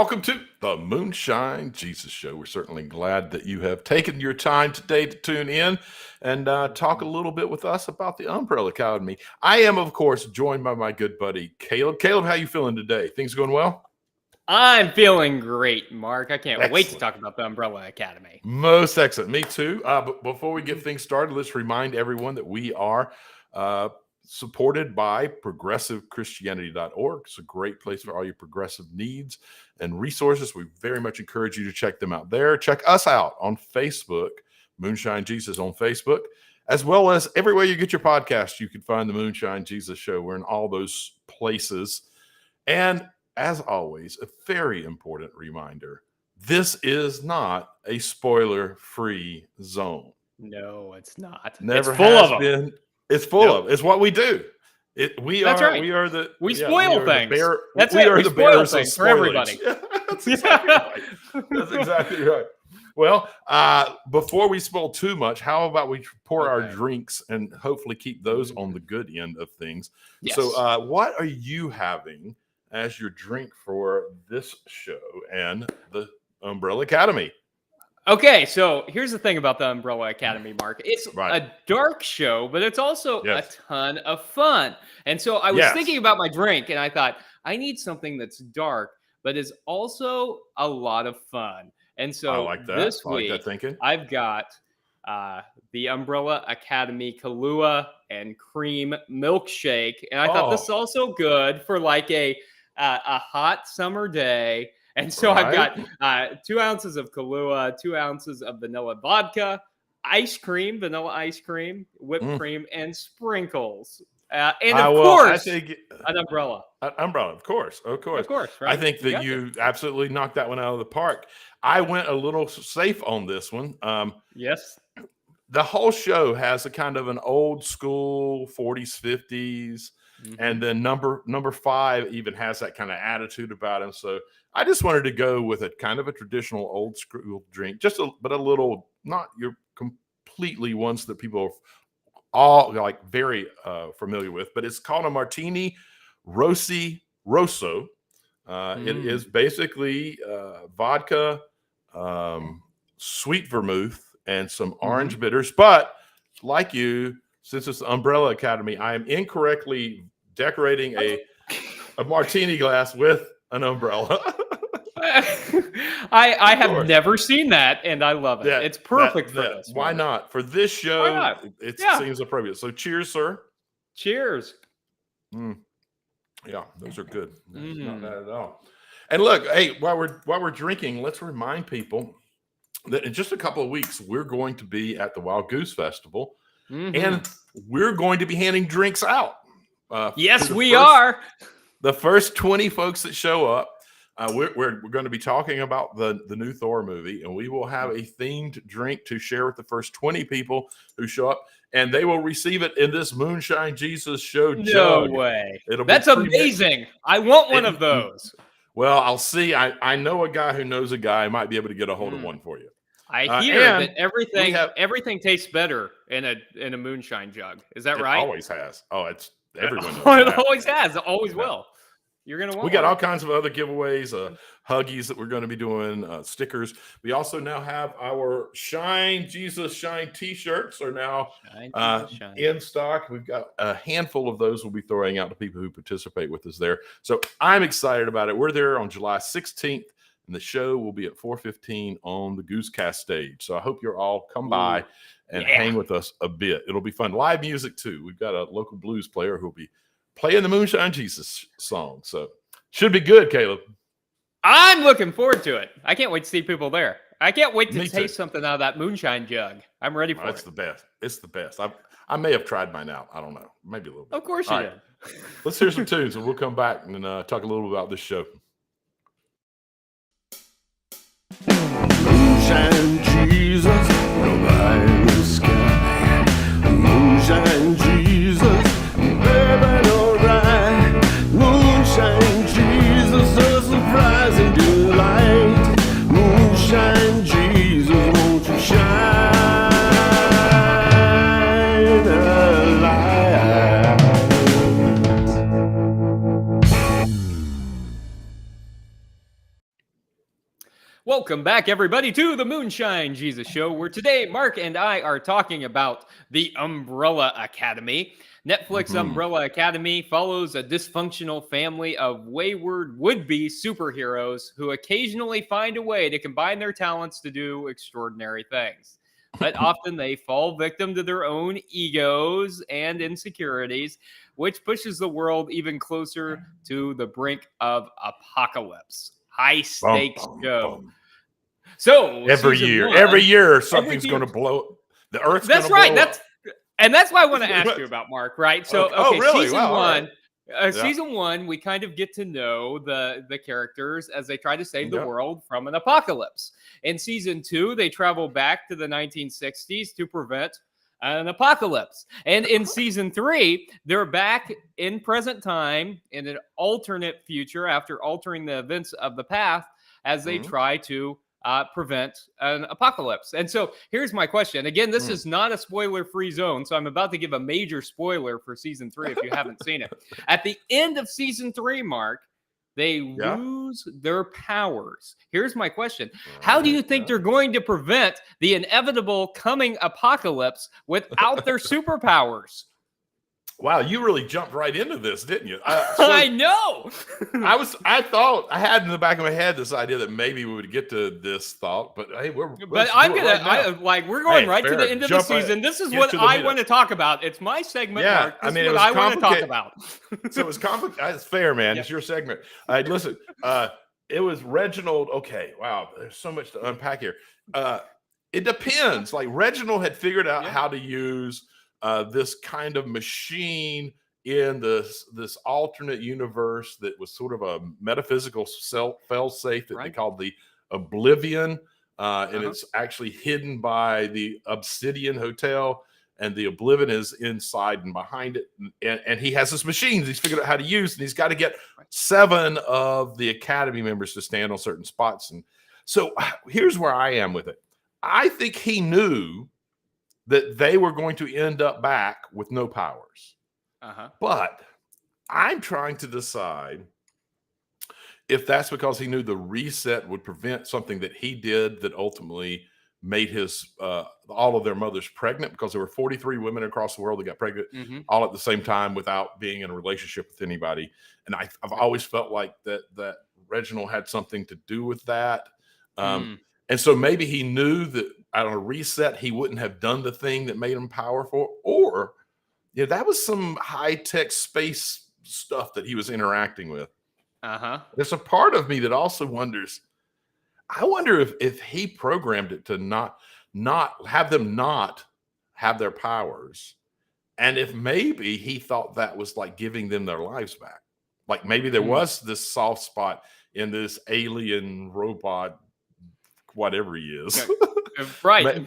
Welcome to the Moonshine Jesus Show. We're certainly glad that you have taken your time today to tune in and talk a little bit with us about the Umbrella Academy. I am, of course, joined by my good buddy, Caleb. Caleb, how you feeling today? Things going well? I'm feeling great, Mark. I can't wait to Excellent. talk about the Umbrella Academy. Most excellent. Me too. But before we get things started, let's remind everyone that we are supported by progressivechristianity.org. It's a great place for all your progressive needs and resources. We very much encourage you to check them out there. Check us out on Facebook, Moonshine Jesus on Facebook, as well as everywhere you get your podcast. You can find the Moonshine Jesus Show. We're in all those places. And as always, a very important reminder, this is not a spoiler-free zone. No, it's not. Never it's full has of them. been. It's full of. It's what we do. We spoil things. We are the bearers of spoilage for everybody. That's exactly right. That's exactly right. Well, before we spoil too much, how about we pour our drinks and hopefully keep those on the good end of things? Yes. So, what are you having as your drink for this show and the Umbrella Academy? Okay, so here's the thing about the Umbrella Academy, Mark. It's a dark show, but it's also a ton of fun. And so I was thinking about my drink, and I thought, I need something that's dark, but is also a lot of fun. And so this week, I've got the Umbrella Academy Kahlua and Cream Milkshake. And I thought this is also good for like a hot summer day. And so I've got 2 ounces of Kahlua, 2 ounces of vanilla vodka, ice cream, vanilla ice cream, whipped cream, and sprinkles. And of course, an umbrella. An umbrella, of course. Right? I think that you absolutely knocked that one out of the park. I went a little safe on this one. Yes. The whole show has a kind of an old school 40s, 50s. And then number 5 even has that kind of attitude about him. So I just wanted to go with a kind of a traditional old school drink, but a little, not your completely ones that people are all like very familiar with, but it's called a Martini Rosso. It is basically vodka, sweet vermouth, and some orange bitters. But like you, since it's the Umbrella Academy, I am incorrectly decorating a martini glass with an umbrella. I have never seen that, and I love it. It's perfect for this. Why not? For this show, it seems appropriate. So cheers, sir. Cheers. Yeah, those are good. Not bad at all. And look, hey, while we're drinking, let's remind people that in just a couple of weeks, we're going to be at the Wild Goose Festival, and we're going to be handing drinks out. Yes, we are. The first 20 folks that show up, we're going to be talking about the new Thor movie, and we will have a themed drink to share with the first 20 people who show up, and they will receive it in this Moonshine Jesus Show jug. No way. That's amazing. I want one of those. Well, I'll see. I know a guy who knows a guy. I might be able to get a hold of one for you. I hear that everything tastes better in a moonshine jug. Is that right? It always has. Oh, it's everyone knows it always has. It always will. You're gonna want. We got all kinds of other giveaways, huggies that we're going to be doing, stickers. We also now have our Shine Jesus Shine T-shirts are now in stock. We've got a handful of those we'll be throwing out to people who participate with us there. So I'm excited about it. We're there on July 16th. And the show will be at 4:15 on the Goosecast stage. So I hope you're all come by and hang with us a bit. It'll be fun. Live music, too. We've got a local blues player who'll be playing the Moonshine Jesus song. So should be good, Caleb. I'm looking forward to it. I can't wait to see people there. I can't wait to taste something out of that moonshine jug. I'm ready for it. It's the best. It's the best. I may have tried mine out. I don't know. Maybe a little bit. Of course you did. Let's hear some tunes, and we'll come back and talk a little bit about this show. Moonshine Jesus, nobody in the sky. Moonshine Jesus, baby, alright. Moonshine Jesus, a surprising delight. Moonshine Jesus, won't you shine a light? Welcome back, everybody, to the Moonshine Jesus Show, where today Mark and I are talking about the Umbrella Academy. Netflix Umbrella Academy follows a dysfunctional family of wayward would-be superheroes who occasionally find a way to combine their talents to do extraordinary things. But often they fall victim to their own egos and insecurities, which pushes the world even closer to the brink of apocalypse. High stakes show. So every year something's going to blow. The Earth's going to blow. That's right. That's why I want to ask you about, Mark. Right. So really? Season Season 1, we kind of get to know the characters as they try to save the world from an apocalypse. In Season 2, they travel back to the 1960s to prevent an apocalypse. And in Season 3, they're back in present time in an alternate future after altering the events of the past as they try to prevent an apocalypse. And so here's my question. Again, this is not a spoiler-free zone, so I'm about to give a major spoiler for Season 3 if you haven't seen it. At the end of Season 3, Mark, they lose their powers. Here's my question. How do you think they're going to prevent the inevitable coming apocalypse without their superpowers? Wow, you really jumped right into this, didn't you? I know. I thought I had in the back of my head this idea that maybe we would get to this thought, but hey, we're going right to the end of the season. This is what I want to talk about. It's my segment, Mark. This is what I want to talk about. So it was complicated. It's fair, man. It's your segment. Listen, it was Reginald. Okay, wow, there's so much to unpack here. It depends. Like Reginald had figured out how to use this kind of machine in this alternate universe that was sort of a metaphysical fail-safe that they called the Oblivion, and it's actually hidden by the Obsidian Hotel, and the Oblivion is inside and behind it, and he has this machine he's figured out how to use, and he's got to get 7 of the Academy members to stand on certain spots. And so here's where I am with it. I think he knew that they were going to end up back with no powers. But I'm trying to decide if that's because he knew the reset would prevent something that he did that ultimately made his all of their mothers pregnant, because there were 43 women across the world that got pregnant all at the same time without being in a relationship with anybody. And I've always felt like that Reginald had something to do with that. And so maybe he knew that on a reset, he wouldn't have done the thing that made him powerful, or that was some high-tech space stuff that he was interacting with. There's a part of me that also wonders, I wonder if he programmed it to not have them not have their powers, and if maybe he thought that was like giving them their lives back. Like maybe there was this soft spot in this alien robot, whatever he is. Right.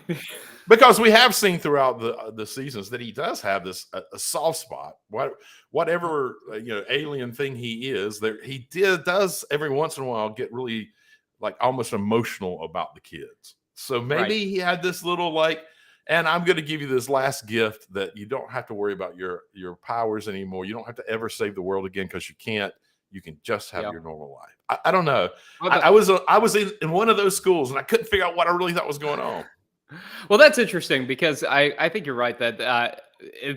Because we have seen throughout the seasons that he does have this a soft spot. Whatever alien thing he is, he does every once in a while get really like almost emotional about the kids. So maybe he had this little and I'm going to give you this last gift that you don't have to worry about your powers anymore. You don't have to ever save the world again because you can't. You can just have your normal life. I don't know. I was in one of those schools and I couldn't figure out what I really thought was going on. Well, that's interesting because I think you're right that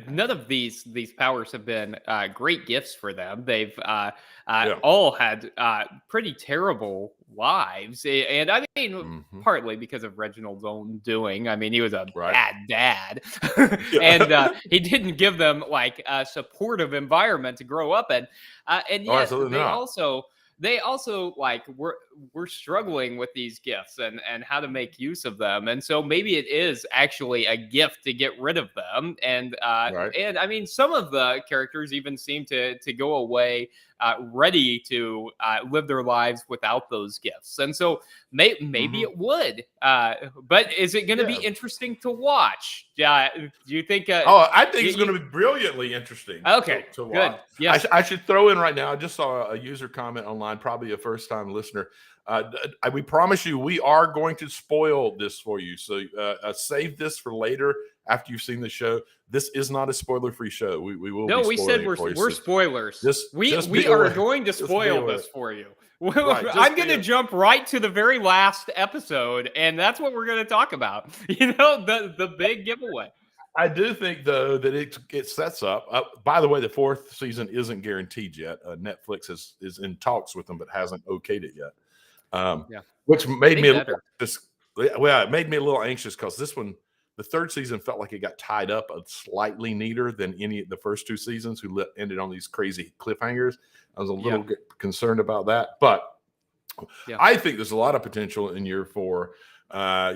none of these powers have been great gifts for them. They've all had pretty terrible lives, and I mean partly because of Reginald's own doing. I mean, he was a bad dad, and he didn't give them like a supportive environment to grow up in. And yet they also like we're struggling with these gifts and how to make use of them. And so maybe it is actually a gift to get rid of them. And and I mean, some of the characters even seem to go away ready to live their lives without those gifts. And so maybe it would. But is it going to be interesting to watch? Do you think? I think it's going to be brilliantly interesting. Okay, to watch. Good. Yeah, I should throw in right now. I just saw a user comment online, probably a first-time listener. We promise you we are going to spoil this for you. So save this for later after you've seen the show. This is not a spoiler-free show. We will. No, be we said we're spoilers. We are going to spoil this for you. Right, I'm going to jump right to the very last episode, and that's what we're going to talk about. The big giveaway. I do think, though, that it sets up. By the way, the 4th season isn't guaranteed yet. Netflix is in talks with them, but hasn't okayed it yet. Which made me it made me a little anxious because this one, the 3rd season, felt like it got tied up slightly neater than any of the first 2 seasons, who ended on these crazy cliffhangers. I was a little concerned about that, but I think there's a lot of potential in year 4.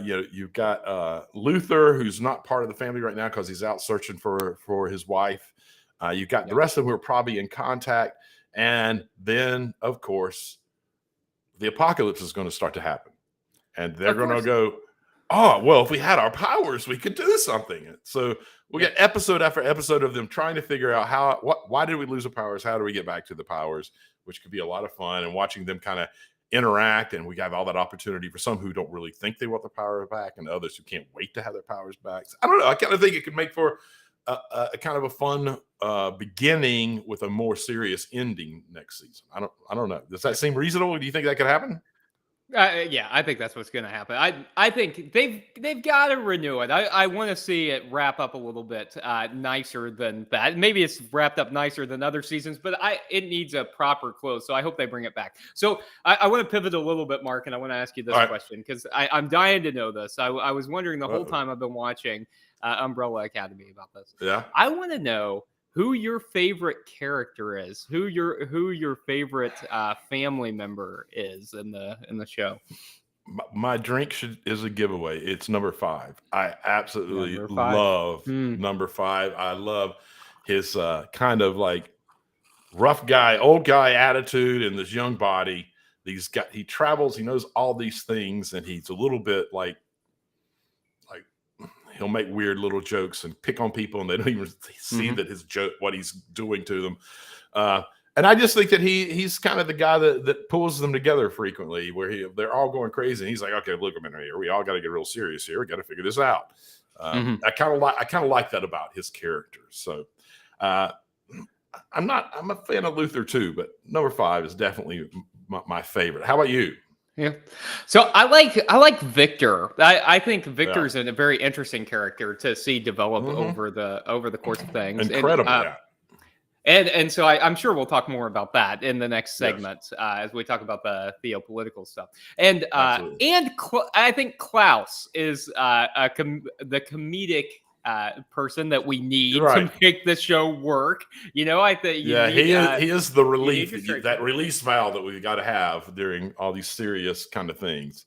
You've got Luther, who's not part of the family right now because he's out searching for his wife. You've got the rest of them who are probably in contact, and then, of course, the apocalypse is going to start to happen, and they're going to go, oh, well, if we had our powers, we could do something. So we get episode after episode of them trying to figure out why did we lose the powers? How do we get back to the powers? Which could be a lot of fun, and watching them kind of interact. And we have all that opportunity for some who don't really think they want their power back, and others who can't wait to have their powers back. So I don't know. I kind of think it could make for a kind of a fun beginning with a more serious ending next season. I don't know. Does that seem reasonable? Do you think that could happen? Yeah, I think that's what's going to happen. I think they've got to renew it. I want to see it wrap up a little bit nicer than that. Maybe it's wrapped up nicer than other seasons, but it needs a proper close. So I hope they bring it back. So I want to pivot a little bit, Mark, and I want to ask you this question because I'm dying to know this. I was wondering the whole time I've been watching Umbrella Academy about this. Yeah, I want to know who your favorite character is, who your favorite family member is in the show. My drink is a giveaway. It's number 5. I absolutely love number 5. I love his kind of like rough guy, old guy attitude and this young body. He travels, he knows all these things, and he's a little bit like he'll make weird little jokes and pick on people, and they don't even see that his joke, what he's doing to them. And I just think that he's kind of the guy that pulls them together frequently, where they're all going crazy, and he's like, okay, look a minute here, we all got to get real serious here. We got to figure this out. I kind of like that about his character. So I'm a fan of Luther too, but number 5 is definitely my favorite. How about you? Yeah. So I like Victor. I think Victor's a very interesting character to see develop over the course of things. Incredible. And so I'm sure we'll talk more about that in the next segment as we talk about the theopolitical stuff. And I think Klaus is the comedic person that we need to make the show work. I think he is the relief, that release valve that we've got to have during all these serious kind of things.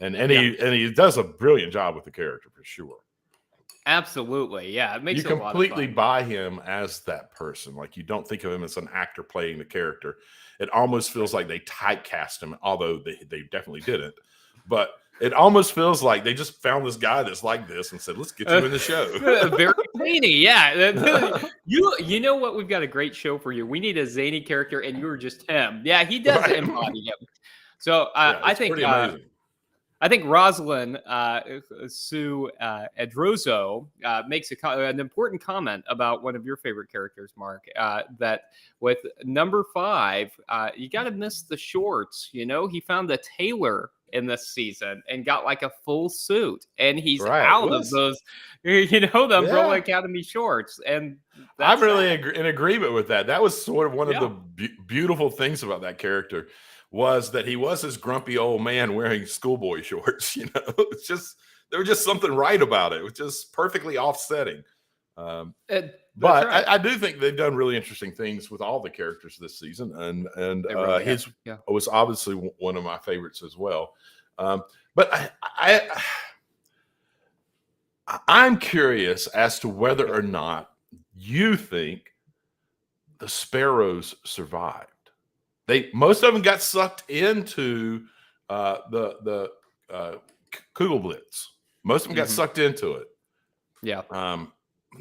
And he does a brilliant job with the character for sure. Absolutely. Yeah. It makes you completely buy him as that person. Like, you don't think of him as an actor playing the character. It almost feels like they typecast him, although they definitely didn't. But it almost feels like they just found this guy that's like this and said, let's get you in the show. Very zany. Yeah. You know what? We've got a great show for you. We need a zany character, and you're just him. Yeah. He does embody him. So I think Rosalind Sue Edrozo makes an important comment about one of your favorite characters, Mark, that with number 5, you got to miss the shorts. He found a tailor in this season and got like a full suit, and he's out of those, the Umbrella Academy shorts. And I'm really in agreement with that. That was sort of one of the beautiful things about that character, was that he was this grumpy old man wearing schoolboy shorts. It's just, there was just something right about it. It was just perfectly offsetting. But I do think they've done really interesting things with all the characters this season, and his was obviously one of my favorites as well. But I'm curious as to whether or not you think the Sparrows survived. Most of them got sucked into the Kugelblitz. Most of them got sucked into it. Yeah.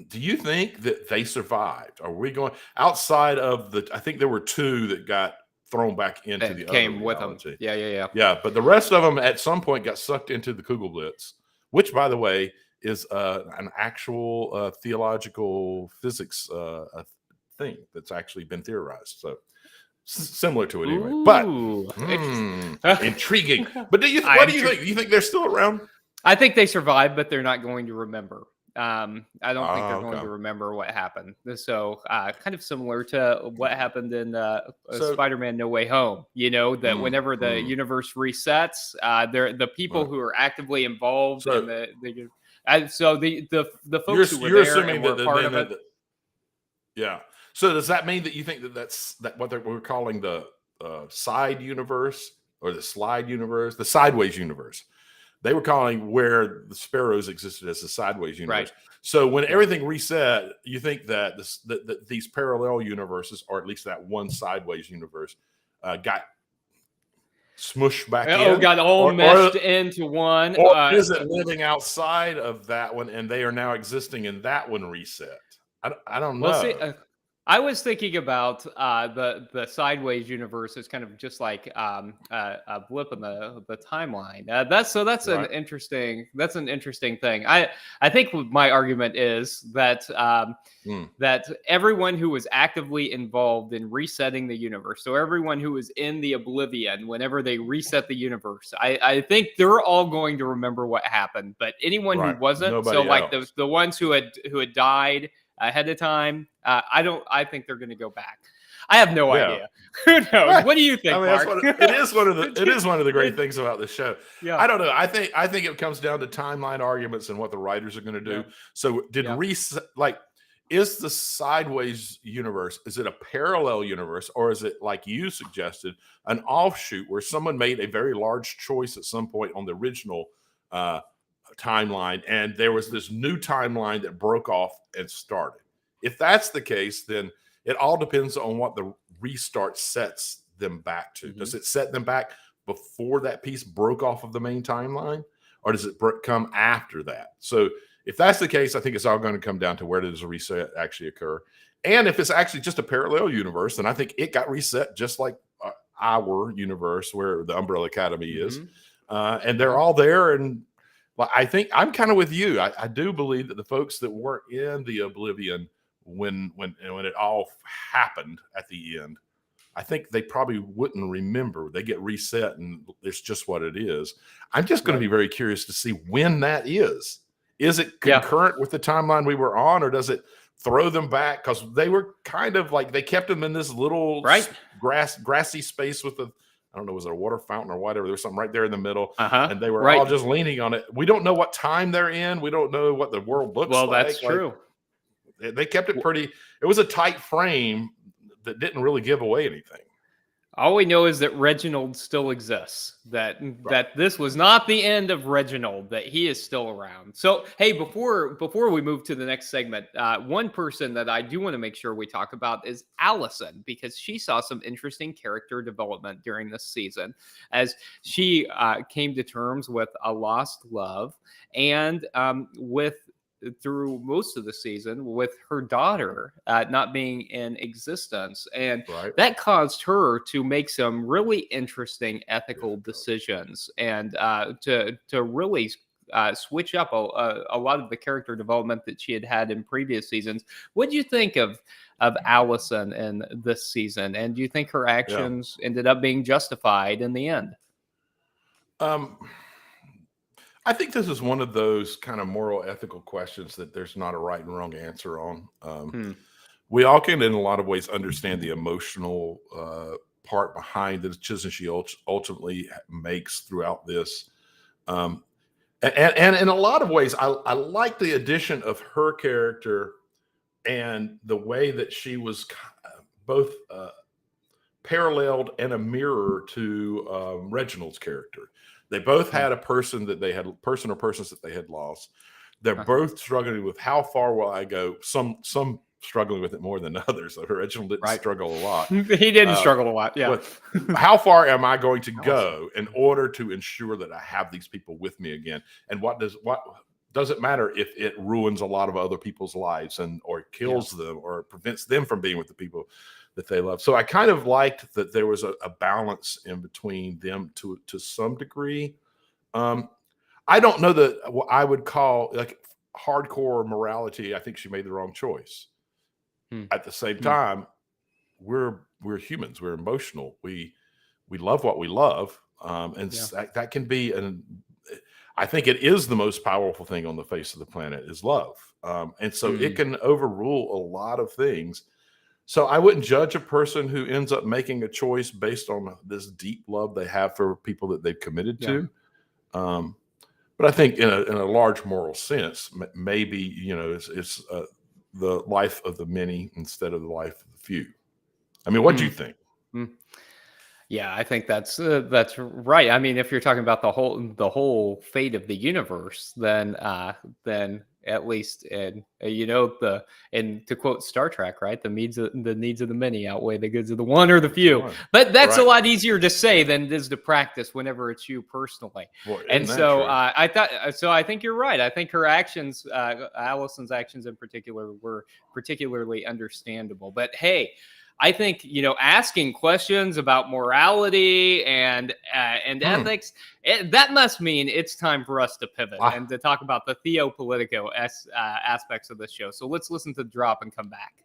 Do you think that they survived? Are we going outside of I think there were 2 that got thrown back into the came other with them. Yeah. But the rest of them at some point got sucked into the Kugelblitz, which, by the way, is an actual theological physics thing that's actually been theorized. So similar to it anyway. Ooh, But intriguing. But what do you think? Do you think they're still around? I think they survived, but they're not going to remember. I don't think they're going Okay. to remember what happened. So kind of similar to what happened in Spider-Man No Way Home. You know, that whenever the universe resets, they're the people who are actively involved in the folks who were there and were part of it. Yeah. So does that mean that you think that that's what we're calling the side universe or the slide universe, the sideways universe? They were calling where the Sparrows existed as the sideways universe. Right. So when everything reset, you think that these parallel universes, or at least that one sideways universe, got smushed back in? Oh, got all meshed into one. Or is it living outside of that one and they are now existing in that one reset? I don't know. Well, see, I was thinking about the sideways universe is kind of just like a blip in the timeline. That's an interesting thing. I think my argument is that that everyone who was actively involved in resetting the universe, so everyone who was in the oblivion whenever they reset the universe, I think they're all going to remember what happened. But anyone who wasn't, nobody so like else. the ones who had died ahead of time, I think they're going to go back. I have no idea. Who knows? Right. What do you think, Mark? It is one of the great things about this show. Yeah. I don't know. I think it comes down to timeline arguments and what the writers are going to do. Yeah. So is the sideways universe, is it a parallel universe, or is it, like you suggested, an offshoot where someone made a very large choice at some point on the original timeline, and there was this new timeline that broke off and started? If that's the case, then it all depends on what the restart sets them back to. Does it set them back before that piece broke off of the main timeline, or does it come after that? So if that's the case, I think it's all going to come down to where does a reset actually occur. And if it's actually just a parallel universe, then I think it got reset just like our universe where the Umbrella Academy is. And they're all there. And I think I'm kind of with you. I do believe that the folks that weren't in the oblivion when it all happened at the end, I think they probably wouldn't remember. They get reset and it's just what it is. I'm just going to be very curious to see when that is. Is it concurrent with the timeline we were on, or does it throw them back? Because they were kind of like, they kept them in this little grassy space with I don't know, was it a water fountain or whatever? There was something right there in the middle, and they were all just leaning on it. We don't know what time they're in. We don't know what the world looks like. Well, that's true. They kept it pretty. It was a tight frame that didn't really give away anything. All we know is that Reginald still exists, that this was not the end of Reginald, that he is still around. So, hey, before we move to the next segment, one person that I do want to make sure we talk about is Allison, because she saw some interesting character development during this season as she came to terms with a lost love and through most of the season with her daughter not being in existence. And that caused her to make some really interesting ethical decisions and to really switch up a lot of the character development that she had in previous seasons. What do you think of Allison in this season? And do you think her actions ended up being justified in the end? I think this is one of those kind of moral, ethical questions that there's not a right and wrong answer on. We all can, in a lot of ways, understand the emotional part behind the decision she ultimately makes throughout this. And in a lot of ways, I like the addition of her character and the way that she was both paralleled and a mirror to Reginald's character. They both had a person or persons that they had lost. They're both struggling with how far will I go? Some struggling with it more than others. Reginald didn't struggle a lot. He didn't struggle a lot. Yeah. But how far am I going to go in order to ensure that I have these people with me again? And what does it matter if it ruins a lot of other people's lives or kills them or prevents them from being with the people that they love? So I kind of liked that there was a balance in between them to some degree. I don't know that what I would call, like, hardcore morality, I think she made the wrong choice. At the same Hmm. time, we're humans. We're emotional. We love what we love, and that can be I think it is the most powerful thing on the face of the planet is love, and so it can overrule a lot of things. So I wouldn't judge a person who ends up making a choice based on this deep love they have for people that they've committed to. But I think in a large moral sense, maybe, you know, it's the life of the many instead of the life of the few. I mean, what do you think? Yeah, I think that's right. I mean, if you're talking about the whole fate of the universe, then at least in and to quote Star Trek, right, the needs of the many outweigh the goods of the one or the few. But that's a lot easier to say than it is to practice whenever it's you personally. Well, and so I think you're right. I think her actions, Allison's actions in particular, were particularly understandable. But hey, I think, you know, asking questions about morality and ethics, that must mean it's time for us to pivot and to talk about the theopolitical aspects of this show. So let's listen to the drop and come back.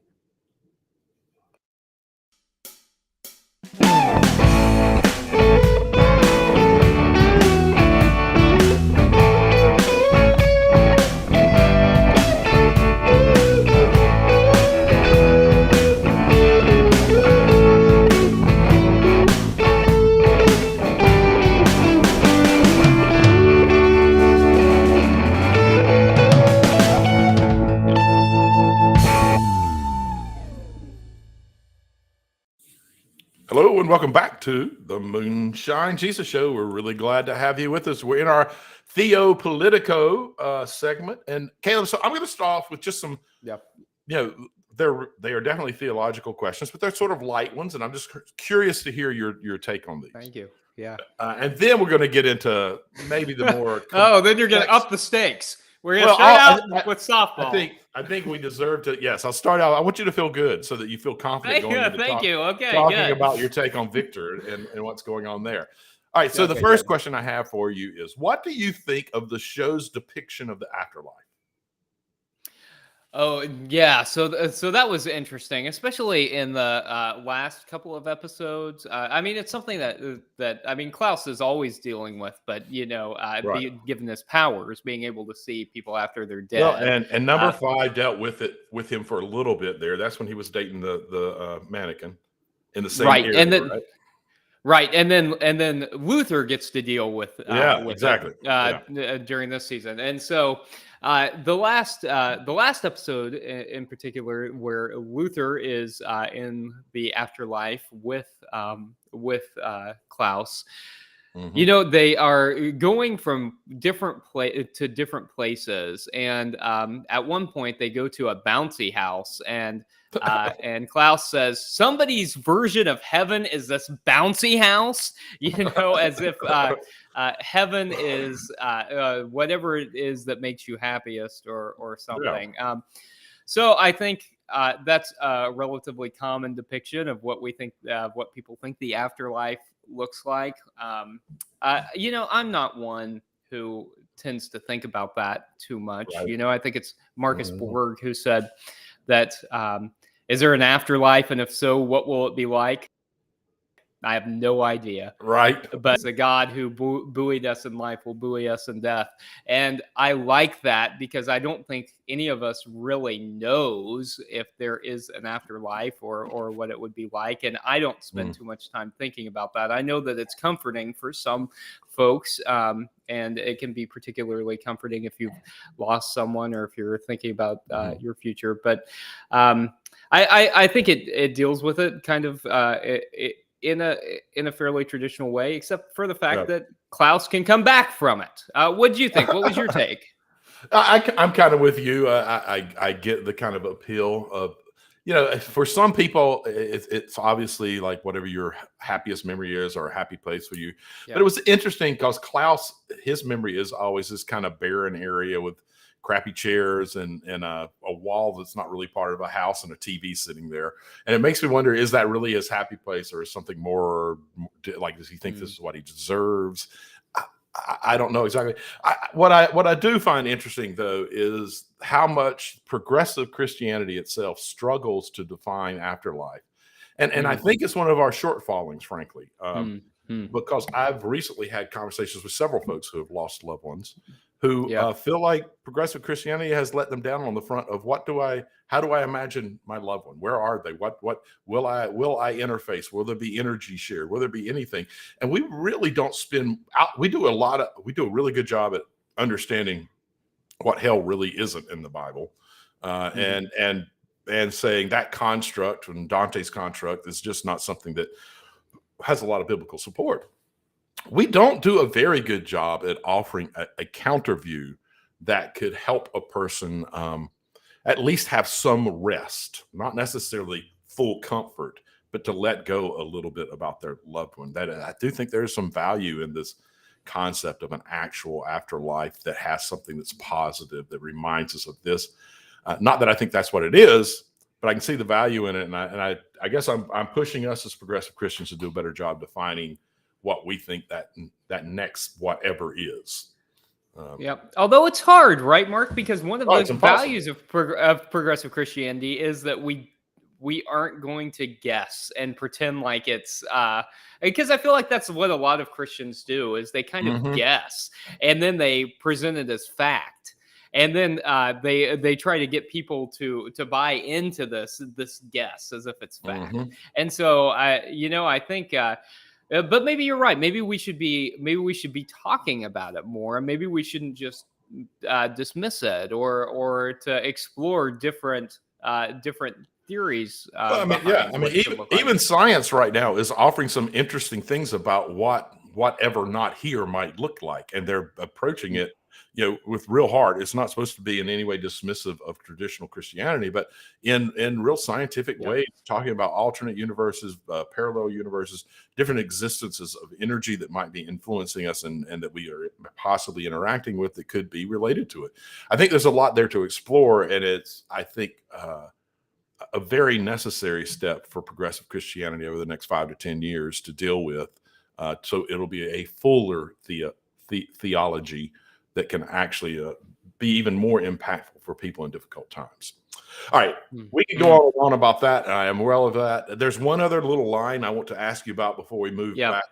Hello and welcome back to the Moonshine Jesus Show. We're really glad to have you with us. We're in our Theopolitico segment. And Caleb, so I'm going to start off with just some, you know, they are definitely theological questions, but they're sort of light ones. And I'm just curious to hear your take on these. Thank you. Yeah. And then we're going to get into maybe the more. Then you're going to up the stakes. We're going to start out with softball. I think we deserve to. Yes, I'll start out. I want you to feel good so that you feel confident talking about your take on Victor and what's going on there. All right. So the first question I have for you is, what do you think of the show's depiction of the afterlife? Oh yeah, so that was interesting, especially in the last couple of episodes. I mean, it's something that I mean, Klaus is always dealing with, but you know, given his powers, being able to see people after they're dead. Well, and number 5 dealt with him for a little bit there. That's when he was dating the mannequin in the same area, and then. Right, and then Luther gets to deal with exactly during this season, and so the last episode in particular, where Luther is in the afterlife with Klaus. You know, they are going from different places, and at one point they go to a bouncy house, and Klaus says somebody's version of heaven is this bouncy house, you know, as if heaven is whatever it is that makes you happiest or something. So I think that's a relatively common depiction of what we think, what people think the afterlife looks like. You know, I'm not one who tends to think about that too much. You know, I think it's Marcus Borg who said that, is there an afterlife? And if so, what will it be like? I have no idea. Right. But the God who buoyed us in life will buoy us in death. And I like that because I don't think any of us really knows if there is an afterlife or what it would be like. And I don't spend too much time thinking about that. I know that it's comforting for some folks. And it can be particularly comforting if you've lost someone or if you're thinking about your future. But I think it deals with it kind of in a fairly traditional way, except for the fact that Klaus can come back from it. What do you think? What was your take? I'm kind of with you. I get the kind of appeal of, you know, for some people, it's obviously like whatever your happiest memory is or a happy place for you. Yeah. But it was interesting because Klaus, his memory is always this kind of barren area with crappy chairs and a wall that's not really part of a house and a TV sitting there. And it makes me wonder, is that really his happy place or is something more like, does he think this is what he deserves? I don't know exactly. What I do find interesting though is how much progressive Christianity itself struggles to define afterlife, and I think it's one of our shortfallings, frankly, because I've recently had conversations with several folks who have lost loved ones, who feel like progressive Christianity has let them down on the front of how do I imagine my loved one? Where are they? What will I interface? Will there be energy shared? Will there be anything? And we really don't we do a really good job at understanding what hell really isn't in the Bible. And saying that construct and Dante's construct is just not something that has a lot of biblical support. We don't do a very good job at offering a counter view that could help a person at least have some rest, not necessarily full comfort, but to let go a little bit about their loved one. That I do think there's some value in this concept of an actual afterlife that has something that's positive, that reminds us of this. Not that I think that's what it is, but I can see the value in it. And I guess I'm pushing us as progressive Christians to do a better job defining what we think that next whatever is. Although it's hard, right, Mark? Because one of the values of progressive Christianity is that we aren't going to guess and pretend like it's because I feel like that's what a lot of Christians do, is they kind of guess and then they present it as fact. And then they try to get people to buy into this guess as if it's fact. And so I think but maybe you're right. Maybe we should be talking about it more. Maybe we shouldn't just dismiss it or to explore different theories. Even science right now is offering some interesting things about whatever not here might look like, and they're approaching it, with real heart. It's not supposed to be in any way dismissive of traditional Christianity, but in real scientific ways, talking about alternate universes, parallel universes, different existences of energy that might be influencing us and that we are possibly interacting with that could be related to it. I think there's a lot there to explore, and it's, I think, a very necessary step for progressive Christianity over the next 5 to 10 years to deal with. So it'll be a fuller theology that can actually be even more impactful for people in difficult times. All right, we can go on about that. I am well of that. There's one other little line I want to ask you about before we move back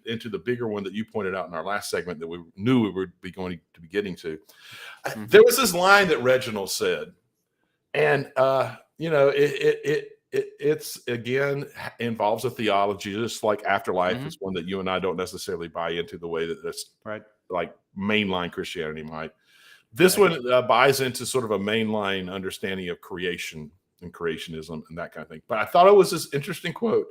into the bigger one that you pointed out in our last segment that we knew we would be going to be getting to. There was this line that Reginald said, and it's again involves a theology, just like afterlife is one that you and I don't necessarily buy into the way that that's like mainline Christianity might. This one buys into sort of a mainline understanding of creation and creationism and that kind of thing. But I thought it was this interesting quote,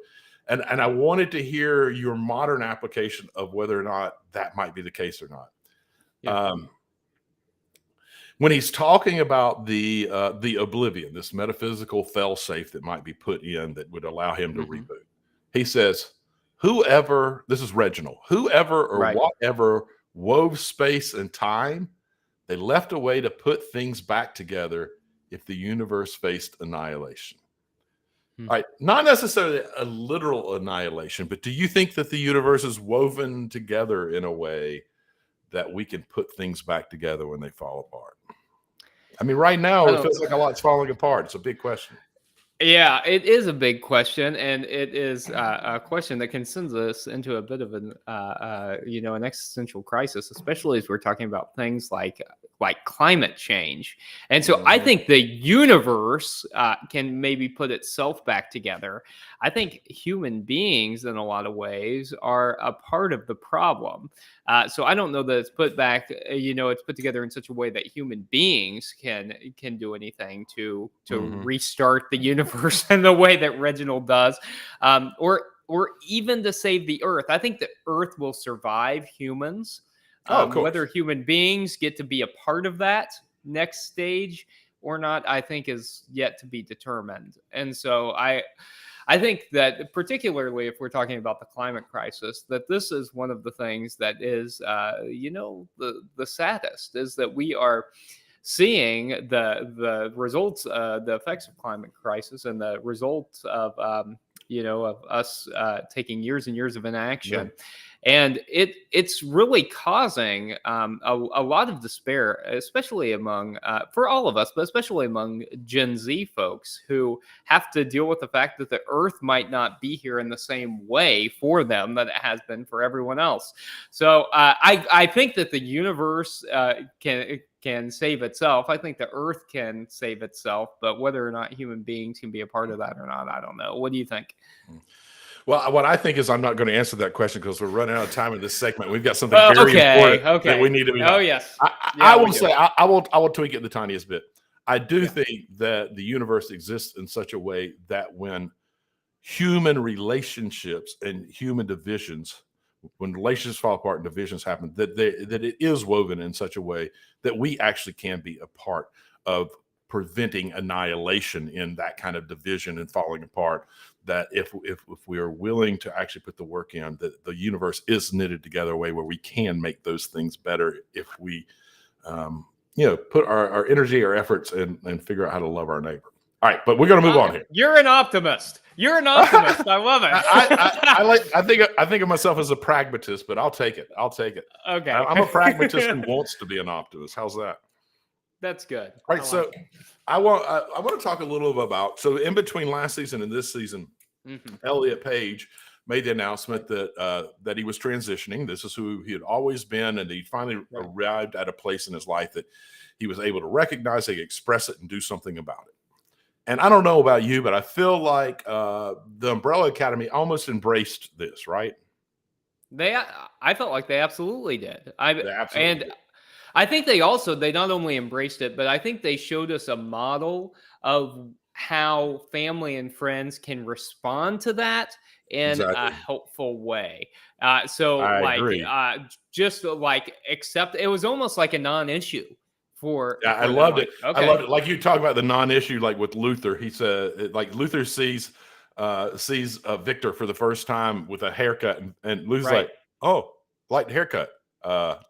and I wanted to hear your modern application of whether or not that might be the case or not. When he's talking about the oblivion, this metaphysical fail-safe that might be put in that would allow him to reboot, he says, this is Reginald, whoever or whatever wove space and time, they left a way to put things back together if the universe faced annihilation. All right, not necessarily a literal annihilation, but do you think that the universe is woven together in a way that we can put things back together when they fall apart? I mean, right now it feels like a lot's falling apart. It's a big question. Yeah, it is a big question, and it is a question that can send us into a bit of an existential crisis, especially as we're talking about things like climate change. And so I think the universe can maybe put itself back together. I think human beings, in a lot of ways, are a part of the problem. So I don't know that it's put back, it's put together in such a way that human beings can do anything to restart the universe in the way that Reginald does, or even to save the Earth. I think the Earth will survive humans. Whether human beings get to be a part of that next stage or not, I think is yet to be determined. And so I think that particularly if we're talking about the climate crisis, that this is one of the things that is, the saddest, is that we are seeing the results, the effects of climate crisis, and the results of us taking years and years of inaction. and it's really causing a lot of despair, especially among for all of us, but especially among Gen Z folks who have to deal with the fact that the Earth might not be here in the same way for them that it has been for everyone else. So I think that the universe can save itself. I think the Earth can save itself, but whether or not human beings can be a part of that or not, I don't know. What do you think? Well, what I think is I'm not going to answer that question because we're running out of time in this segment. We've got something very important that we need to be. Oh, yes. I will say I will tweak it the tiniest bit. I do think that the universe exists in such a way that when human relationships and human divisions, when relationships fall apart and divisions happen, that it is woven in such a way that we actually can be a part of preventing annihilation in that kind of division and falling apart. That if we are willing to actually put the work in, that the universe is knitted together a way where we can make those things better if we, put our energy, our efforts, and figure out how to love our neighbor. All right, but we're going to move on here. You're an optimist. You're an optimist. I love it. I think of myself as a pragmatist, but I'll take it. Okay. I'm a pragmatist who wants to be an optimist. How's that? That's good. All right, so I want to talk a little bit about, so in between last season and this season, Elliot Page made the announcement that he was transitioning. This is who he had always been, and he finally arrived at a place in his life that he was able to recognize, express it, and do something about it. And I don't know about you, but I feel like the Umbrella Academy almost embraced this, right? I felt like they absolutely did. Did. I think they not only embraced it, but I think they showed us a model of how family and friends can respond to that in a helpful way. Just like accept, it was almost like a non-issue for. Yeah, I loved it. Okay. I loved it. Like you talk about the non-issue, like with Luther, he said, like Luther sees Victor for the first time with a haircut, and Luther's like, oh, like the haircut.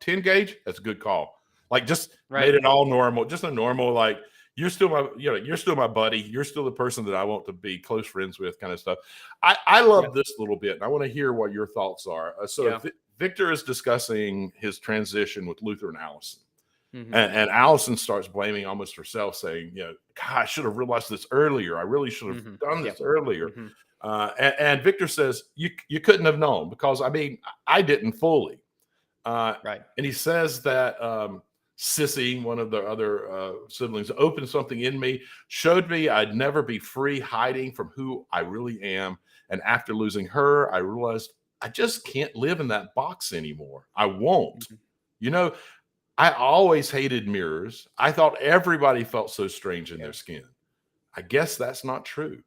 10 gauge, that's a good call. Like just made it all normal, just a normal, like you're still my buddy. You're still the person that I want to be close friends with, kind of stuff. I love this little bit, and I want to hear what your thoughts are. Victor is discussing his transition with Luther and Allison. And Allison starts blaming almost herself, saying, God, I should have realized this earlier. I really should have done this earlier. And Victor says, you couldn't have known because, I didn't fully. And he says that Sissy, one of the other siblings, opened something in me, showed me I'd never be free hiding from who I really am. And after losing her, I realized I just can't live in that box anymore. I won't. I always hated mirrors. I thought everybody felt so strange in their skin. I guess that's not true.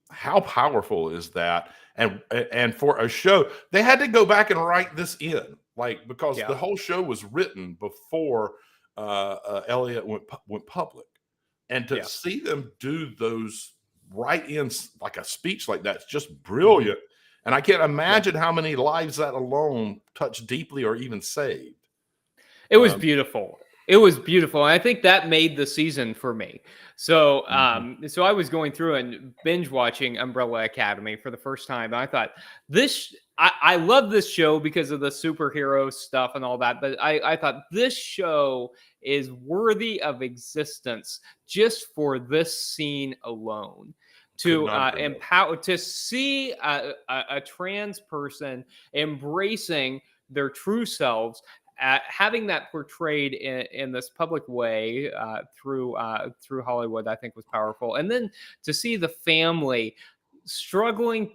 How powerful is that? And for a show, they had to go back and write this in, because the whole show was written before Elliot went public, and to see them do those write-ins like a speech like that's just brilliant. And I can't imagine how many lives that alone touched deeply or even saved. It was beautiful. It was beautiful. And I think that made the season for me. So, so I was going through and binge watching Umbrella Academy for the first time. And I thought I love this show because of the superhero stuff and all that. But I thought this show is worthy of existence just for this scene alone. To empower, to see a trans person embracing their true selves, having that portrayed in this public way through Hollywood, I think was powerful. And then to see the family struggling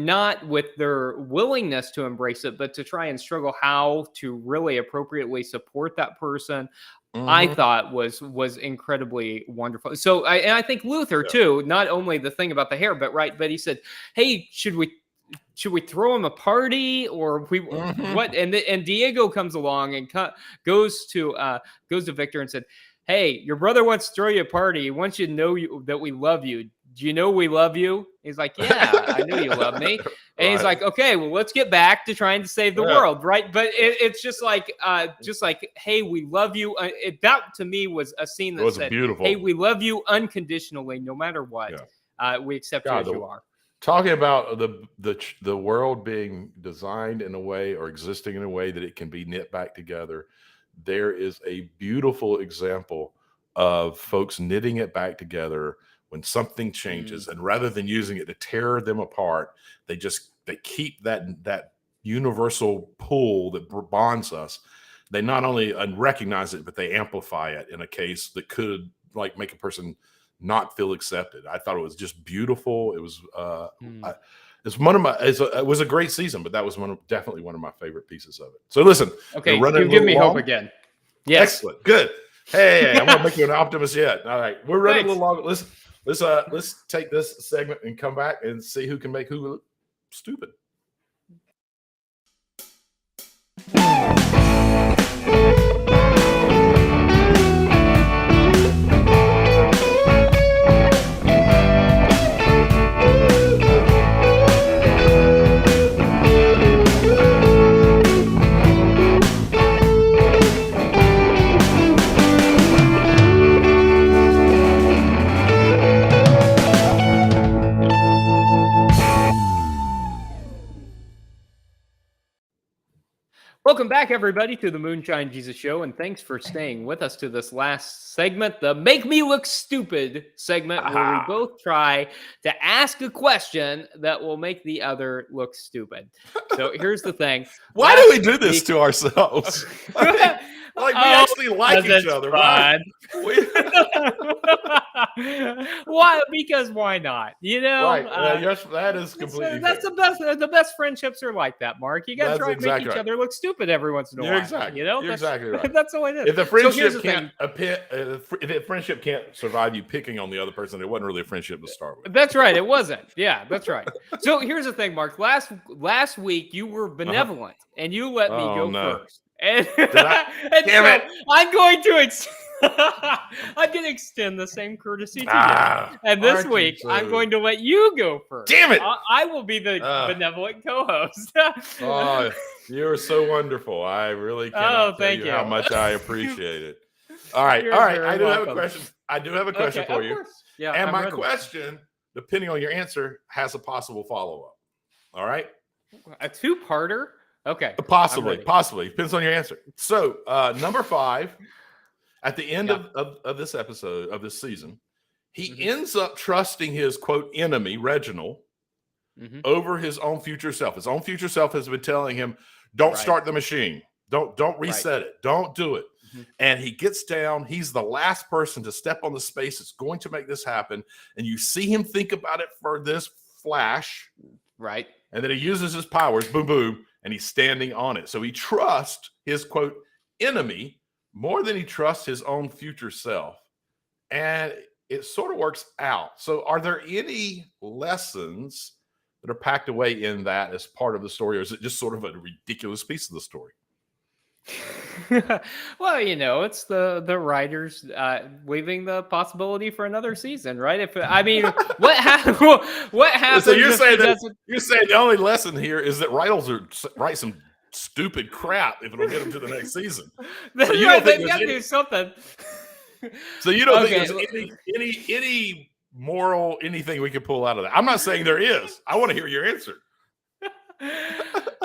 not with their willingness to embrace it, but to try and struggle how to really appropriately support that person, I thought was incredibly wonderful. So I think Luther too, not only the thing about the hair, but he said, hey, should we throw him a party or what? And Diego comes along and goes to Victor and said, hey, your brother wants to throw you a party. He wants you to know that we love you. Do you know we love you? He's like, yeah, I know you love me. And he's like, okay, well, let's get back to trying to save the world, right? But it's just like, hey, we love you. That to me was a scene that said, beautiful. Hey, we love you unconditionally, no matter what. We accept you as you are. Talking about the world being designed in a way or existing in a way that it can be knit back together, there is a beautiful example of folks knitting it back together when something changes, and rather than using it to tear them apart, they keep that universal pull that bonds us. They not only recognize it, but they amplify it in a case that could like make a person not feel accepted. I thought it was just beautiful. It was it's one of my it was a great season, but that was definitely one of my favorite pieces of it. So listen, okay, you give me hope again. Yes, excellent, good. Hey, I'm gonna make you an optimist yet. All right, we're running a little longer. Let's take this segment and come back and see who can make who look stupid. Welcome back, everybody, to the Moonshine Jesus Show, and thanks for staying with us to this last segment, the Make Me Look Stupid segment, where we both try to ask a question that will make the other look stupid. So here's the thing. Why do we do this to ourselves? Like we actually like each other. Why? Why? Because why not? You know, right? Yes, that is completely. That's the best. The best friendships are like that, Mark. You got to try and make each other look stupid every once in a while. Exactly. You know, you're exactly right. That's the way it is. If the friendship if the friendship can't survive you picking on the other person, it wasn't really a friendship to start with. That's right. It wasn't. Yeah, that's right. So here's the thing, Mark. Last week you were benevolent and you let me go first. And, Damn it. I'm going to extend the same courtesy to you. And this week, I'm going to let you go first. Damn it! I will be the benevolent co-host. Oh, you're so wonderful. I really cannot tell you how much I appreciate it. All right. I do have a question. I do have a question for you. Yeah, and my question, depending on your answer, has a possible follow-up. All right? A two-parter? Okay. Possibly. Depends on your answer. So, number 5, at the end of this episode, of this season, he ends up trusting his, quote, enemy, Reginald, over his own future self. His own future self has been telling him, don't start the machine. Don't reset it. Don't do it. And he gets down. He's the last person to step on the space that's going to make this happen. And you see him think about it for this flash. Right. And then he uses his powers, boom, boom, and he's standing on it. So he trusts his, quote, enemy more than he trusts his own future self. And it sort of works out. So are there any lessons that are packed away in that as part of the story, or is it just sort of a ridiculous piece of the story? Well, you know, it's the writers leaving the possibility for another season, right? What happens? So you're saying the only lesson here is that writers write some stupid crap if it'll get them to the next season. So you don't think got to do something. So you don't think there's any moral anything we can pull out of that? I'm not saying there is. I want to hear your answer.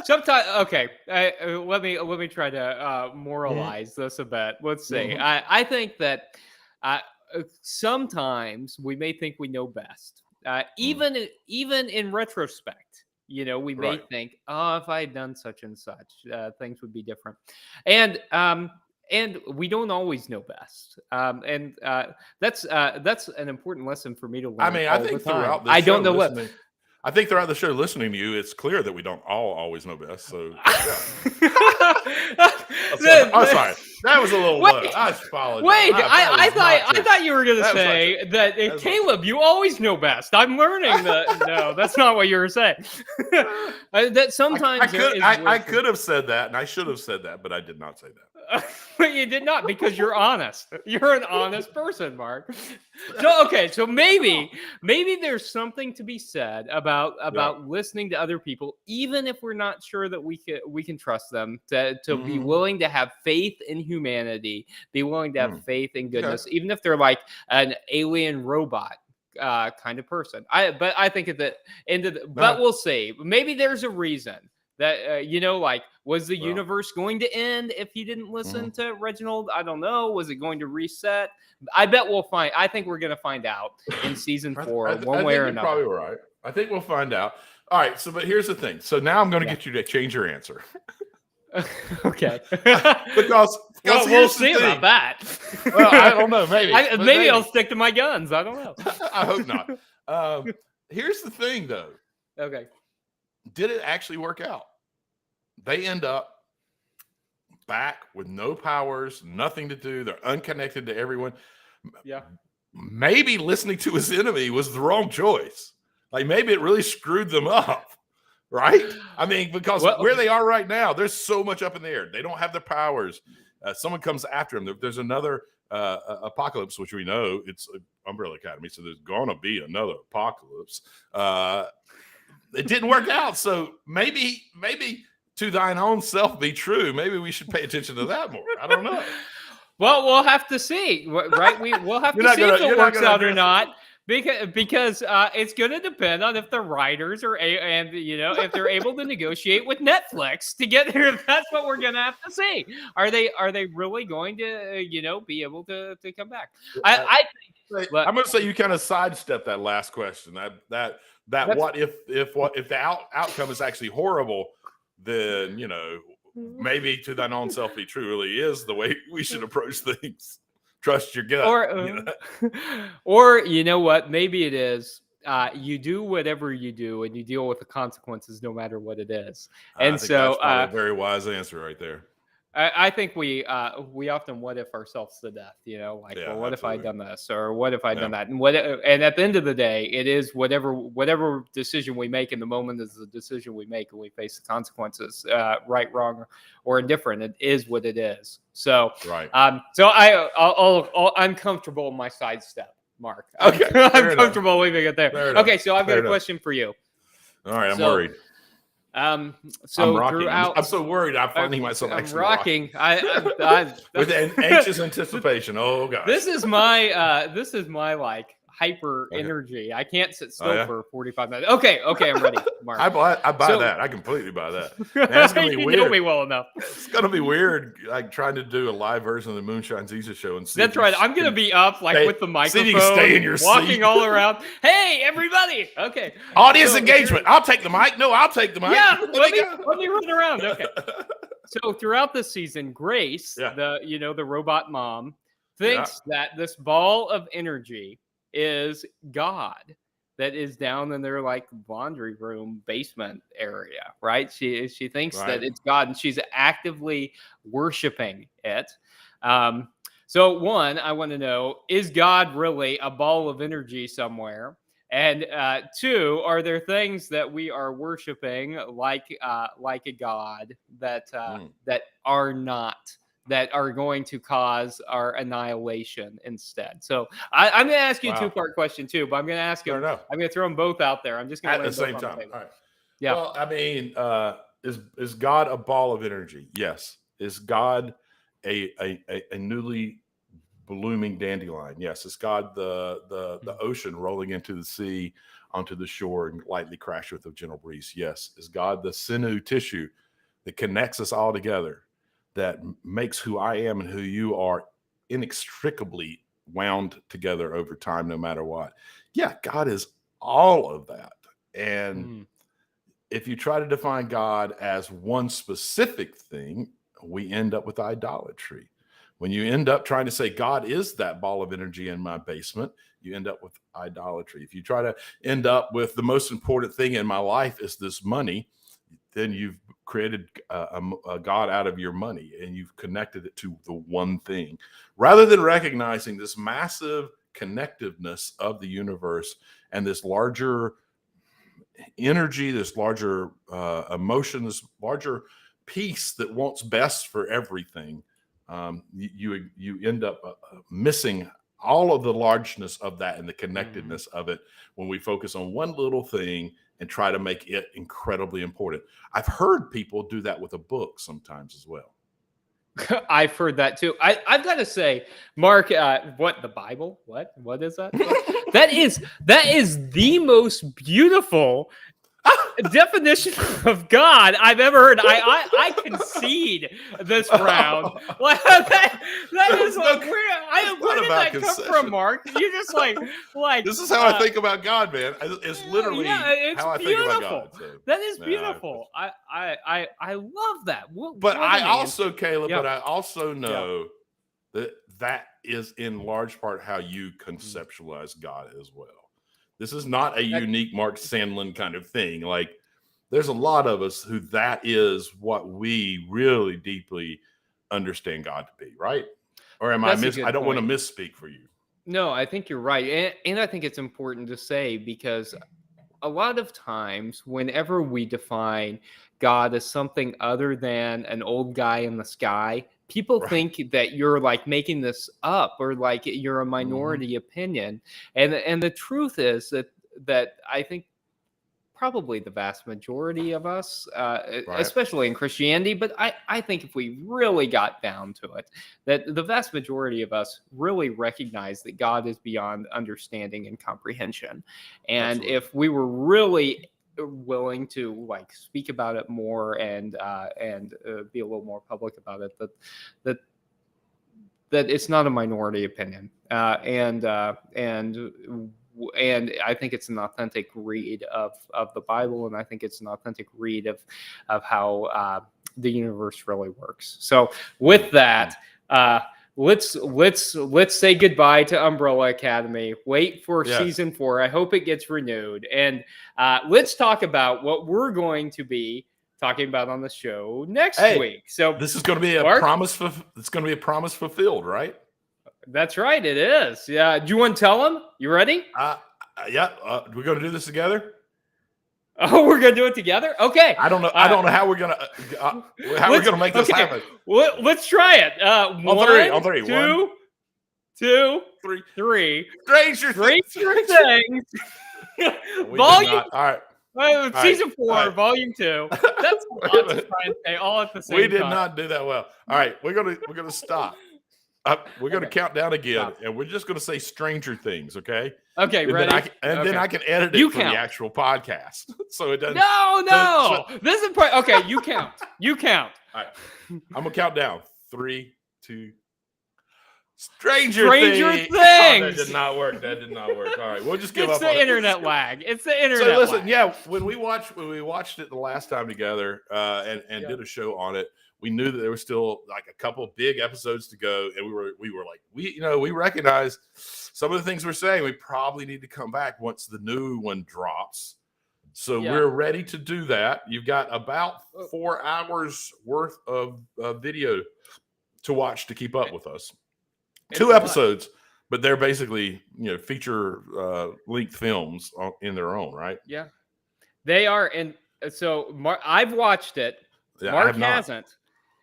Sometimes, okay. Let me try to moralize this a bit. Let's see. I think that sometimes we may think we know best, even in retrospect. You know, we may think, oh, if I had done such and such, things would be different. And we don't always know best. And that's an important lesson for me to learn. I mean, I think throughout the show, I think throughout the show, listening to you, it's clear that we don't all always know best. So, yeah. I'm sorry, that was a little low. I apologize. Wait, I thought you were going to say that Caleb, you always know best. I'm learning that. No, that's not what you were saying. That sometimes I could have said that, and I should have said that, but I did not say that. But you did not, because you're honest. You're an honest person, Mark. So maybe there's something to be said about listening to other people, even if we're not sure that we can trust them, to be willing to have faith in humanity, be willing to have faith in goodness, even if they're like an alien robot kind of person. But I think at the end of but we'll see. Maybe there's a reason that like, was the universe going to end if he didn't listen to Reginald? I don't know. Was it going to reset? I bet we'll find. I think we're going to find out in season 4, one way or another. Probably right. I think we'll find out. All right. So, but here's the thing. So now I'm going to get you to change your answer. Okay. because we'll see about that. Well, I don't know. Maybe I'll stick to my guns. I don't know. I hope not. Here's the thing, though. Okay. Did it actually work out? They end up back with no powers, nothing to do. They're unconnected to everyone. Yeah. Maybe listening to his enemy was the wrong choice. Like, maybe it really screwed them up. Right? I mean, because where they are right now, there's so much up in the air. They don't have their powers. Someone comes after them. There's another apocalypse, which we know it's Umbrella Academy, so there's going to be another apocalypse. It didn't work out, so maybe to thine own self be true. Maybe we should pay attention to that more. I don't know. Well, we'll have to see, right? We'll have to see if it works out or not. Because it's going to depend on if the writers are if they're able to negotiate with Netflix to get there. That's what we're going to have to see. Are they really going to be able to come back? I'm going to say you kind of sidestepped that last question. That what if the outcome is actually horrible, then maybe to thine own self be true really is the way we should approach things. Trust your gut. Or you know what? Maybe it is. You do whatever you do, and you deal with the consequences, no matter what it is. And so, that's a very wise answer right there. I think we often what if ourselves to death. What if I had done this, or what if I had done that? And at the end of the day, it is whatever decision we make in the moment is the decision we make, and we face the consequences, right, wrong, or indifferent. It is what it is. So right. So I'm comfortable in my sidestep, Mark. Okay, I'm comfortable leaving it there. Okay, so I've got a question for you. All right, I'm worried. So I'm rocking. I'm so worried. I'm finding myself actually rocking. With an anxious anticipation. Oh gosh. This is my like hyper energy. I can't sit still for 45 minutes. Okay, I'm ready, Mark. I buy that. I completely buy that. Man, it's gonna be weird. You know me well enough. It's gonna be weird, like trying to do a live version of the Moonshine Jesus show and see. That's right. I'm gonna be up with the microphone, see if you can stay in your walking seat. all around. Hey, everybody. Okay. Audience engagement. I'll take the mic. No, I'll take the mic. Yeah. Let me run around. Okay. So throughout this season, Grace, the robot mom, thinks that this ball of energy is God that is down in their like laundry room basement area, right? She thinks that it's God, and she's actively worshiping it. So one, I want to know, is God really a ball of energy somewhere? And two, are there things that we are worshiping like a God that are not, that are going to cause our annihilation instead? So I'm going to ask you a two-part question too, but I'm going to ask you. I'm going to throw them both out there. I'm just going to at the same time. All right. Yeah. Well, I mean, is God a ball of energy? Yes. Is God a newly blooming dandelion? Yes. Is God the ocean rolling into the sea onto the shore and lightly crash with a gentle breeze? Yes. Is God the sinew tissue that connects us all together, that makes who I am and who you are inextricably wound together over time, no matter what? Yeah, God is all of that. And if you try to define God as one specific thing, we end up with idolatry. When you end up trying to say God is that ball of energy in my basement, you end up with idolatry. If you try to end up with the most important thing in my life is this money, then you've created a God out of your money, and you've connected it to the one thing, rather than recognizing this massive connectiveness of the universe and this larger energy, this larger emotion, this larger peace that wants best for everything. You end up missing all of the largeness of that and the connectedness of it when we focus on one little thing and try to make it incredibly important. I've heard people do that with a book sometimes as well. I've heard that too. I've got to say, Mark, what, the Bible? What is that? That is the most beautiful definition of God I've ever heard. I concede this round. That is like where did that come from, Mark? You just like this is how I think about God, man. It's literally how I think about God. So, that is beautiful. I love that. But I also, Caleb, but I also know that is in large part how you conceptualize God as well. This is not a unique Mark Sandlin kind of thing. Like, there's a lot of us who that is what we really deeply understand God to be, right? Or am I don't want to misspeak for you. No, I think you're right. And I think it's important to say, because a lot of times whenever we define God as something other than an old guy in the sky, people think that you're like making this up, or like you're a minority opinion. And the truth is that I think probably the vast majority of us, especially in Christianity, but I think if we really got down to it, that the vast majority of us really recognize that God is beyond understanding and comprehension. And if we were really willing to like speak about it more and be a little more public about it, that it's not a minority opinion, and I think it's an authentic read of the Bible, and I think it's an authentic read of how the universe really works. So with that, let's say goodbye to Umbrella Academy. Wait for season 4. I hope it gets renewed, and let's talk about what we're going to be talking about on the show next week. So this is going to be a promise. It's going to be a promise fulfilled, right? That's right. It is. Yeah. Do you want to tell them? You ready? Yeah. We're going to do this together. Oh, we're going to do it together. Okay. I don't know. I don't know how we're going to make this happen. Let's try it. On three. 1, 2, 3. Stranger Things. Volume. All right. Season 4, Volume 2. That's a lot to try and say all at the same time. We did not do that well. All right, we're gonna stop. We're gonna count down again, and we're just gonna say Stranger Things, okay? Okay, and ready? Then I can edit it for the actual podcast, so it doesn't. No. This is okay. You count. All right, I'm gonna count down. 3, 2. Stranger Things. Oh, that did not work. All right, we'll just give up. It's the internet lag. It's the internet. So listen, lag. when we watched it the last time together, and did a show on it, we knew that there was still like a couple big episodes to go, and we were like, we recognize some of the things we're saying. We probably need to come back once the new one drops. So we're ready to do that. You've got about 4 hours worth of video to watch to keep up with us. 2 episodes, but they're basically feature length films in their own right. Yeah, they are. And so I've watched it. Mark hasn't.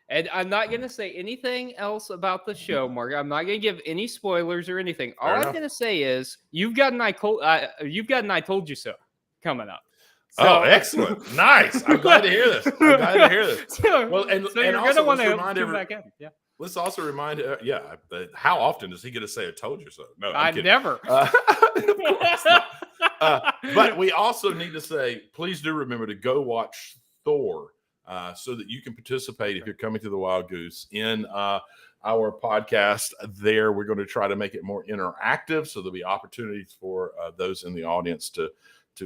And I'm not going to say anything else about the show, Mark. I'm not going to give any spoilers or anything. All I'm going to say is you've got an I Told You So coming up. So, excellent. Nice. I'm glad to hear this. Well, and you're going to want to tune back in. Yeah. Let's also remind, how often does he get to say, I told you so? No, I never. Of course not. But we also need to say, please do remember to go watch Thor so that you can participate if you're coming to the Wild Goose in our podcast there. We're going to try to make it more interactive, so there'll be opportunities for those in the audience to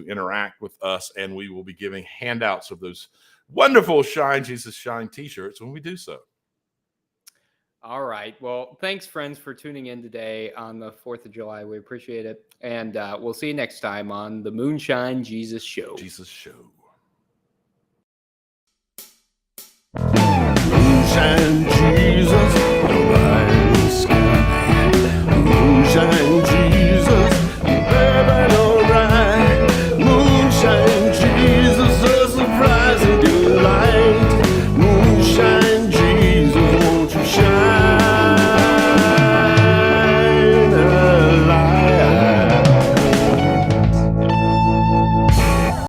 interact with us, and we will be giving handouts of those wonderful Shine Jesus Shine t-shirts when we do so. All right. Well, thanks, friends, for tuning in today on the 4th of July. We appreciate it. And we'll see you next time on the Moonshine Jesus Show.